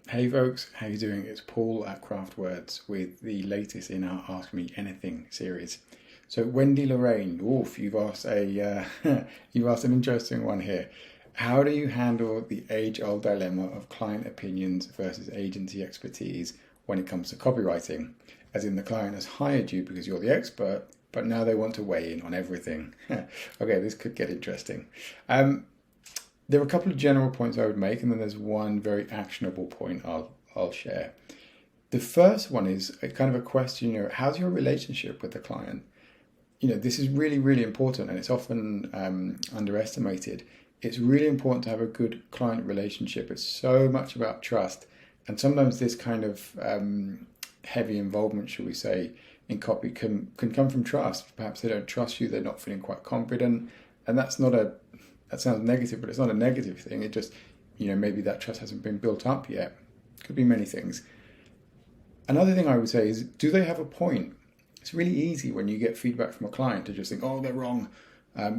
Hey folks, how you doing? It's Paul at Craftwords with the latest in our Ask Me Anything series. So Wendy Lorraine, oof, you've asked you've asked an interesting one here. How do you handle the age-old dilemma of client opinions versus agency expertise when it comes to copywriting? As in, the client has hired you because you're the expert, but now they want to weigh in on everything. Okay, this could get interesting. There are a couple of general points I would make, and then there's one very actionable point I'll share. The first one is a kind of a question, how's your relationship with the client? This is really, really important, and it's often underestimated. It's really important to have a good client relationship. It's so much about trust, and sometimes this kind of heavy involvement, shall we say, in copy can come from trust. Perhaps they don't trust you, they're not feeling quite confident, and that sounds negative, but it's not a negative thing. It just, maybe that trust hasn't been built up yet. Could be many things. Another thing I would say is, do they have a point? It's really easy when you get feedback from a client to just think, oh, they're wrong.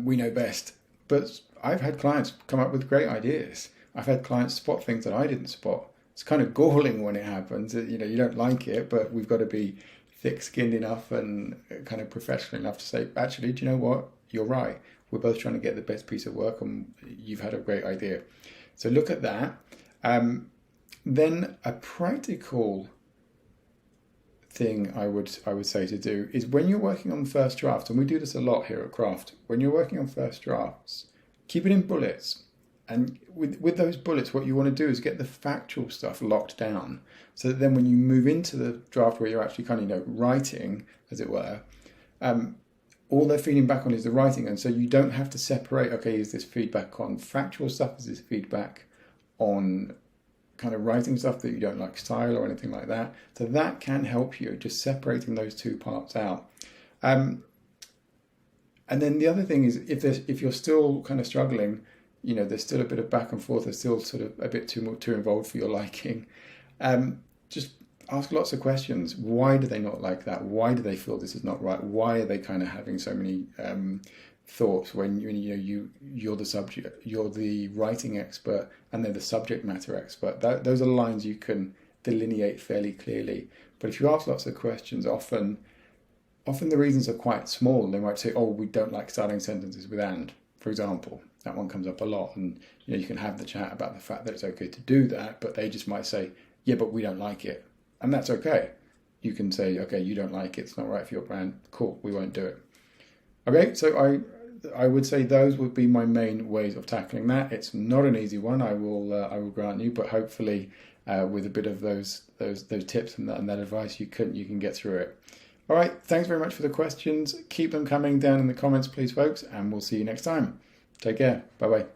We know best. But I've had clients come up with great ideas. I've had clients spot things that I didn't spot. It's kind of galling when it happens. You don't like it, but we've got to be thick-skinned enough and kind of professional enough to say, actually, do you know what? You're right. We're both trying to get the best piece of work, and you've had a great idea. So look at that. Then a practical thing I would say to do is, when you're working on first drafts, and we do this a lot here at Craft, when you're working on first drafts, keep it in bullets. And with those bullets, what you want to do is get the factual stuff locked down, so that then when you move into the draft where you're actually kind of writing, as it were, all they're feeding back on is the writing, and so you don't have to separate, okay, is this feedback on factual stuff, is this feedback on kind of writing stuff that you don't like style or anything like that. So that can help you, just separating those two parts out. And then the other thing is, if you're still kind of struggling, there's still a bit of back and forth, there's still sort of a bit too involved for your liking, just ask lots of questions. Why do they not like that? Why do they feel this is not right? Why are they kind of having so many thoughts when you're the subject, you're the writing expert, and they're the subject matter expert? Those are lines you can delineate fairly clearly. But if you ask lots of questions, often the reasons are quite small. They might say, "Oh, we don't like starting sentences with and," for example. That one comes up a lot, and you can have the chat about the fact that it's okay to do that, but they just might say, "Yeah, but we don't like it." And that's okay. You can say, okay, you don't like it, it's not right for your brand. Cool, we won't do it. Okay, so I would say those would be my main ways of tackling that. It's not an easy one, I will grant you, but hopefully with a bit of those tips and that advice, you can get through it. All right, thanks very much for the questions. Keep them coming down in the comments, please, folks, and we'll see you next time. Take care. Bye-bye.